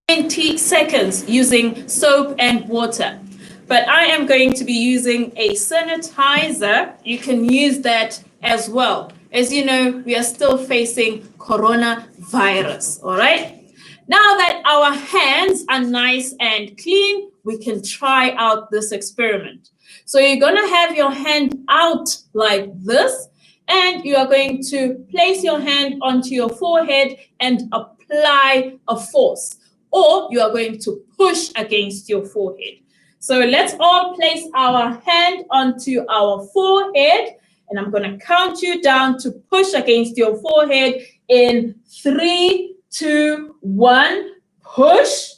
20 seconds using soap and water. But I am going to be using a sanitizer. You can use that as well. As you know, we are still facing coronavirus, all right? Now that our hands are nice and clean, we can try out this experiment. So you're going to have your hand out like this, and you are going to place your hand onto your forehead and apply a force, or you are going to push against your forehead. So let's all place our hand onto our forehead, and I'm going to count you down to push against your forehead in 3, 2, 1. Push,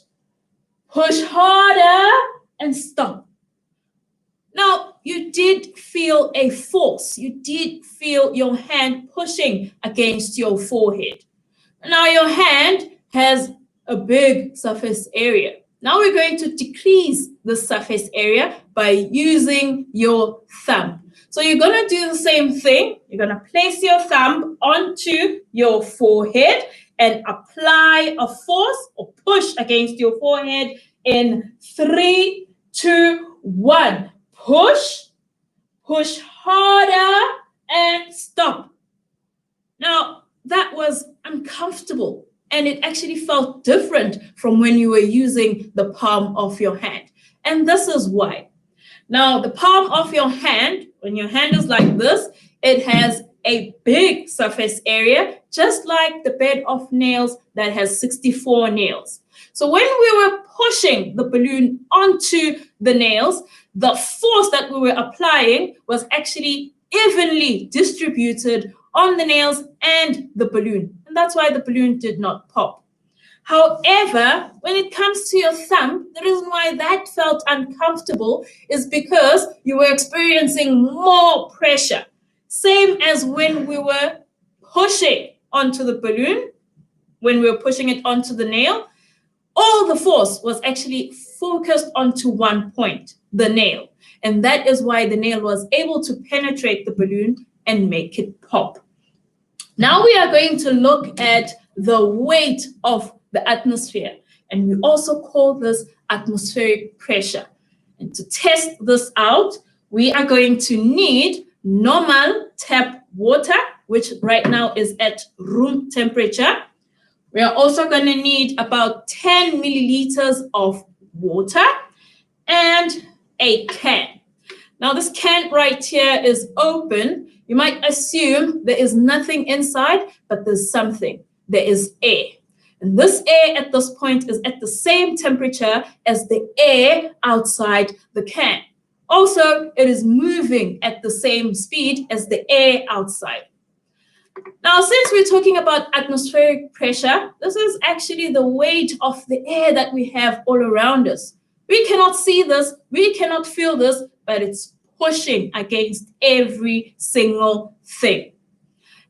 push harder, and stop. Now, you did feel a force. You did feel your hand pushing against your forehead. Now, your hand has a big surface area. Now we're going to decrease the surface area by using your thumb. So you're going to do the same thing. You're going to place your thumb onto your forehead and apply a force or push against your forehead in 3, 2, 1. Push, push harder, and stop. Now, that was uncomfortable, and it actually felt different from when you were using the palm of your hand. And this is why. Now, the palm of your hand, when your hand is like this, it has a big surface area, just like the bed of nails that has 64 nails. So when we were pushing the balloon onto the nails, the force that we were applying was actually evenly distributed on the nails and the balloon. And that's why the balloon did not pop. However, when it comes to your thumb, the reason why that felt uncomfortable is because you were experiencing more pressure. Same as when we were pushing onto the balloon, when we were pushing it onto the nail, all the force was actually focused onto one point, the nail. And that is why the nail was able to penetrate the balloon and make it pop. Now we are going to look at the weight of the atmosphere, and we also call this atmospheric pressure. And to test this out, we are going to need normal tap water, which right now is at room temperature. We are also going to need about 10 milliliters of water and a can. Now this can right here is open. You might assume there is nothing inside, but there's something. There is air. And this air at this point is at the same temperature as the air outside the can. Also, it is moving at the same speed as the air outside. Now, since we're talking about atmospheric pressure, this is actually the weight of the air that we have all around us. We cannot see this, we cannot feel this, but it's pushing against every single thing.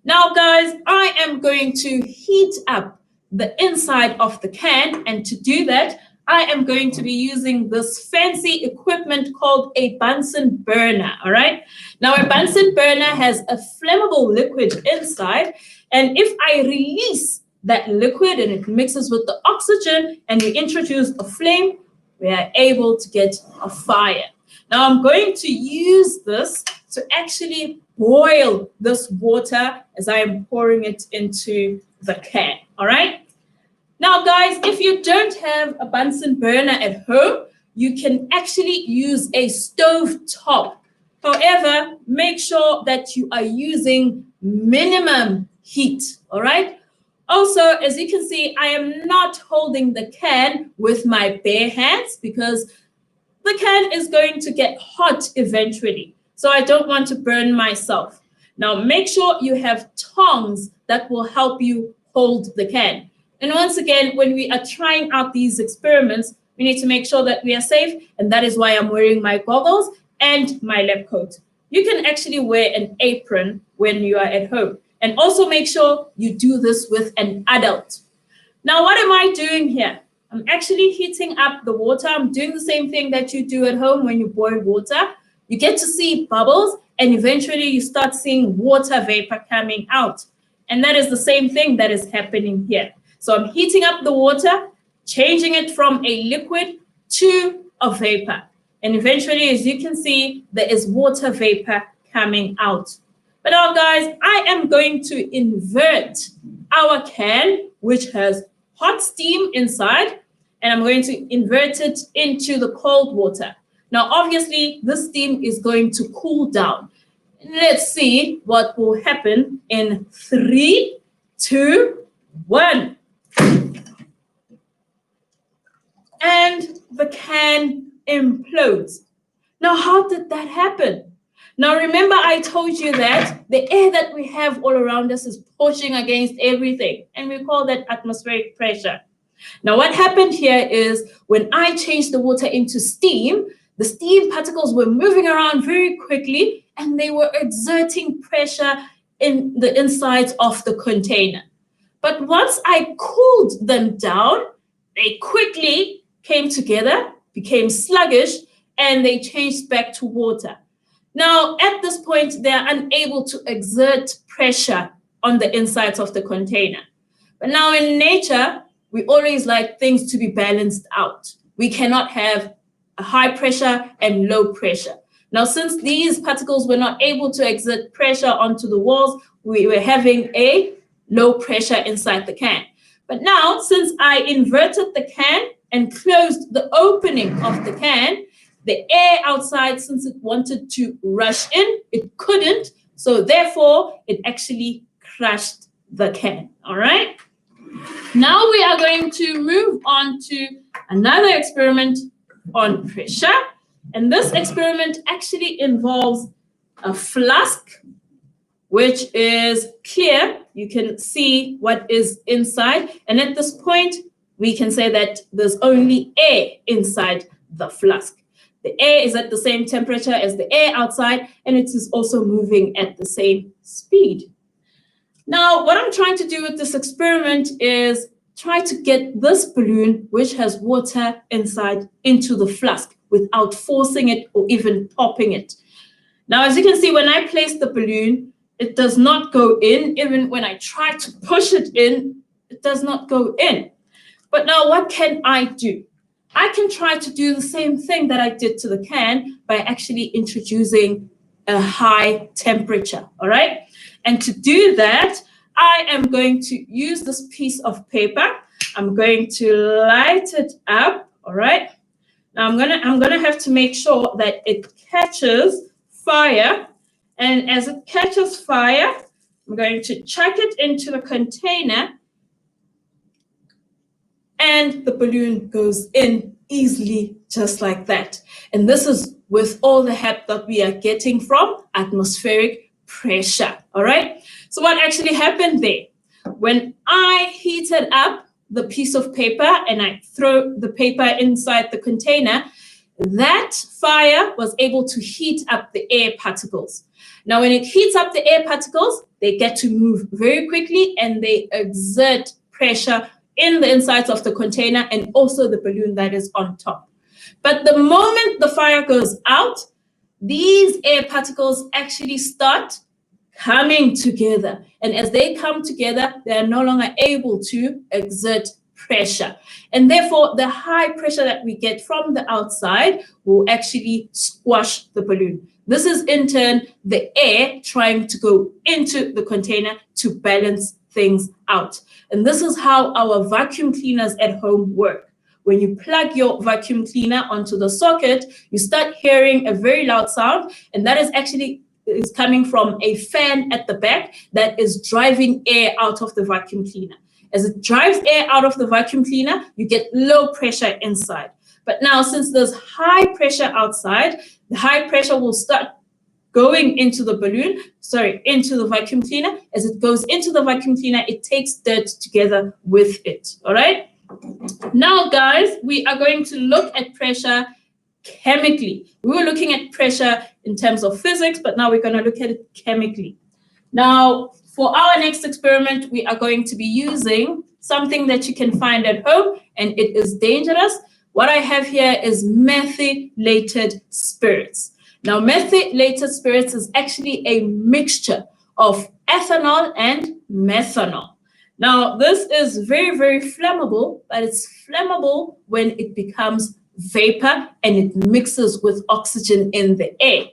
Now, guys, I am going to heat up the inside of the can, and to do that, I am going to be using this fancy equipment called a Bunsen burner, all right? Now, a Bunsen burner has a flammable liquid inside, and if I release that liquid and it mixes with the oxygen and we introduce a flame, we are able to get a fire. Now, I'm going to use this to actually boil this water as I am pouring it into the can, all right? Now, guys, if you don't have a Bunsen burner at home, you can actually use a stove top. However, make sure that you are using minimum heat, all right? Also, as you can see, I am not holding the can with my bare hands because the can is going to get hot eventually. So I don't want to burn myself. Now, make sure you have tongs that will help you hold the can. And once again, when we are trying out these experiments, we need to make sure that we are safe. And that is why I'm wearing my goggles and my lab coat. You can actually wear an apron when you are at home. And also make sure you do this with an adult. Now, what am I doing here? I'm actually heating up the water. I'm doing the same thing that you do at home when you boil water. You get to see bubbles, and eventually you start seeing water vapor coming out. And that is the same thing that is happening here. So I'm heating up the water, changing it from a liquid to a vapor. And eventually, as you can see, there is water vapor coming out. But now, guys, I am going to invert our can, which has hot steam inside, and I'm going to invert it into the cold water. Now, obviously, this steam is going to cool down. Let's see what will happen in 3, 2, 1. And the can implodes. Now, how did that happen? Now, remember I told you that the air that we have all around us is pushing against everything, and we call that atmospheric pressure. Now, what happened here is when I changed the water into steam, the steam particles were moving around very quickly, and they were exerting pressure in the insides of the container. But once I cooled them down, they quickly came together, became sluggish, and they changed back to water. Now, at this point, they are unable to exert pressure on the insides of the container. But now in nature, we always like things to be balanced out. We cannot have a high pressure and low pressure. Now, since these particles were not able to exert pressure onto the walls, we were having a low pressure inside the can. But now, since I inverted the can and closed the opening of the can, the air outside, since it wanted to rush in, it couldn't. So therefore, it actually crushed the can. All right. Now we are going to move on to another experiment on pressure. And this experiment actually involves a flask, which is clear. You can see what is inside. And at this point, we can say that there's only air inside the flask. The air is at the same temperature as the air outside, and it is also moving at the same speed. Now, what I'm trying to do with this experiment is try to get this balloon, which has water inside, into the flask without forcing it or even popping it. Now, as you can see, when I place the balloon, it does not go in. Even when I try to push it in, it does not go in. But now what can I do? I can try to do the same thing that I did to the can by actually introducing a high temperature, all right? And to do that, I am going to use this piece of paper. I'm going to light it up, all right? Now I'm gonna have to make sure that it catches fire. And as it catches fire, I'm going to chuck it into the container, and the balloon goes in easily, just like that. And this is with all the help that we are getting from atmospheric pressure, all right? So what actually happened there? When I heated up the piece of paper and I throw the paper inside the container, that fire was able to heat up the air particles. Now, when it heats up the air particles, they get to move very quickly and they exert pressure in the insides of the container and also the balloon that is on top. But the moment the fire goes out, these air particles actually start coming together. And as they come together, they are no longer able to exert pressure. And therefore, the high pressure that we get from the outside will actually squash the balloon. This is in turn the air trying to go into the container to balance things out. And this is how our vacuum cleaners at home work. When you plug your vacuum cleaner onto the socket, you start hearing a very loud sound, and that is coming from a fan at the back that is driving air out of the vacuum cleaner. As it drives air out of the vacuum cleaner, you get low pressure inside. But now, since there's high pressure outside, the high pressure will start going into the into the vacuum cleaner. As it goes into the vacuum cleaner, it takes dirt together with it, all right? Now, guys, we are going to look at pressure chemically. We were looking at pressure in terms of physics, but now we're going to look at it chemically. Now, for our next experiment, we are going to be using something that you can find at home, and it is dangerous. What I have here is methylated spirits. Now, methylated spirits is actually a mixture of ethanol and methanol. Now, this is very, very flammable, but it's flammable when it becomes vapor and it mixes with oxygen in the air.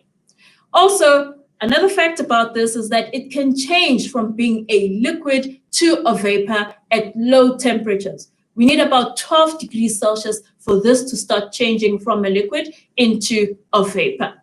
Also, another fact about this is that it can change from being a liquid to a vapor at low temperatures. We need about 12 degrees Celsius for this to start changing from a liquid into a vapor.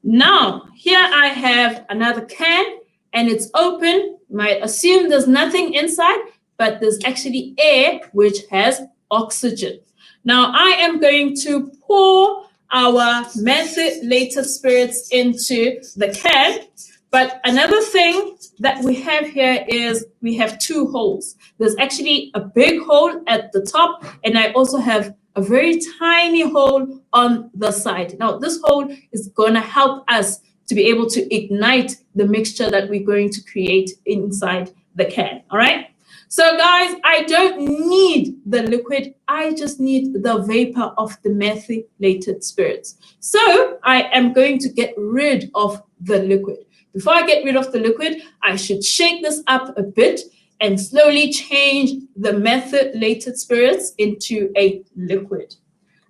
Now, here I have another can and it's open. You might assume there's nothing inside, but there's actually air which has oxygen. Now, I am going to pour our methylated spirits into the can. But another thing that we have here is we have two holes. There's actually a big hole at the top, and I also have a very tiny hole on the side. Now, this hole is going to help us to be able to ignite the mixture that we're going to create inside the can, all right? So guys, I don't need the liquid, I just need the vapor of the methylated spirits. So I am going to get rid of the liquid. Before I get rid of the liquid, I should shake this up a bit and slowly change the methylated spirits into a liquid.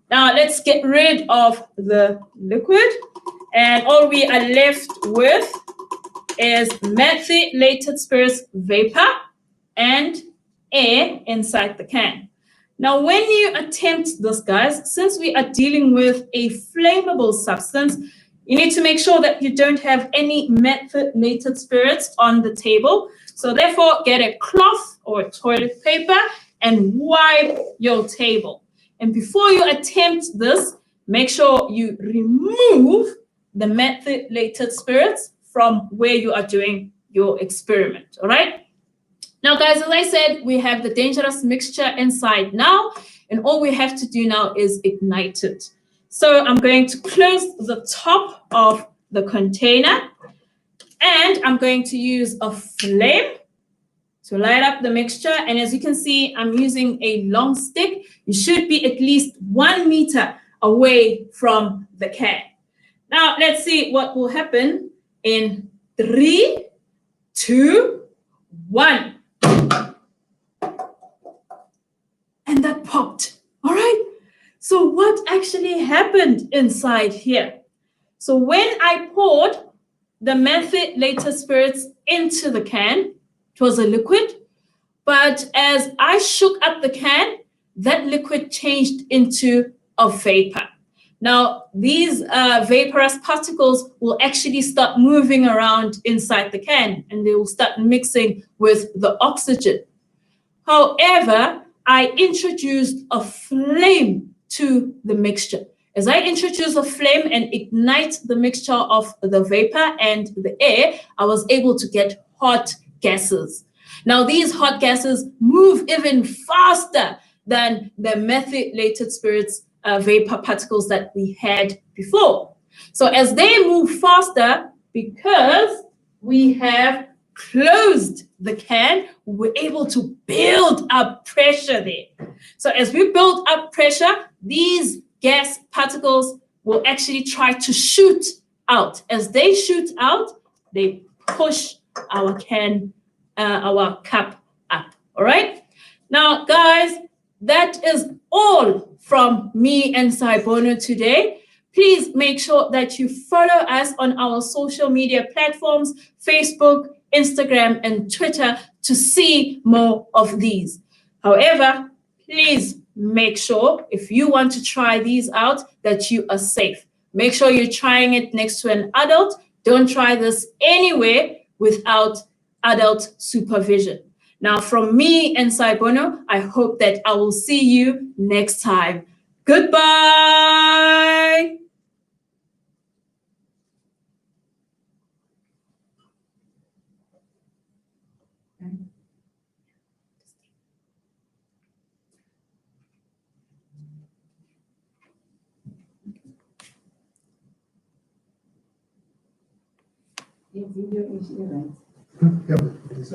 Now let's get rid of the liquid, and all we are left with is methylated spirits vapor and air inside the can. Now, when you attempt this, guys, since we are dealing with a flammable substance, you need to make sure that you don't have any methylated spirits on the table. So therefore, get a cloth or toilet paper and wipe your table. And before you attempt this, make sure you remove the methylated spirits from where you are doing your experiment, all right? Now, guys, as I said, we have the dangerous mixture inside now, and all we have to do now is ignite it. So I'm going to close the top of the container, and I'm going to use a flame to light up the mixture. And as you can see, I'm using a long stick. You should be at least 1 meter away from the can. Now, let's see what will happen in 3, 2, 1. And that popped, all right? So what actually happened inside here? So when I poured the methylated spirits into the can, it was a liquid, but as I shook up the can, that liquid changed into a vapor. Now, these vaporous particles will actually start moving around inside the can, and they will start mixing with the oxygen. However, I introduced a flame to the mixture. As I introduce a flame and ignite the mixture of the vapor and the air, I was able to get hot gases. Now, these hot gases move even faster than the methylated spirits vapor particles that we had before. So as they move faster, because we have closed the can, we're able to build up pressure there. So as we build up pressure, these gas particles will actually try to shoot out. As they shoot out, they push our can, our cup up, all right? Now, guys, that is all from me and Sci-Bono today. Please make sure that you follow us on our social media platforms, Facebook, Instagram, and Twitter to see more of these. However, please make sure if you want to try these out that you are safe. Make sure you're trying it next to an adult. Don't try this anywhere without adult supervision. Now, from me and Sci-Bono, I hope that I will see you next time. Goodbye. Video is here, right?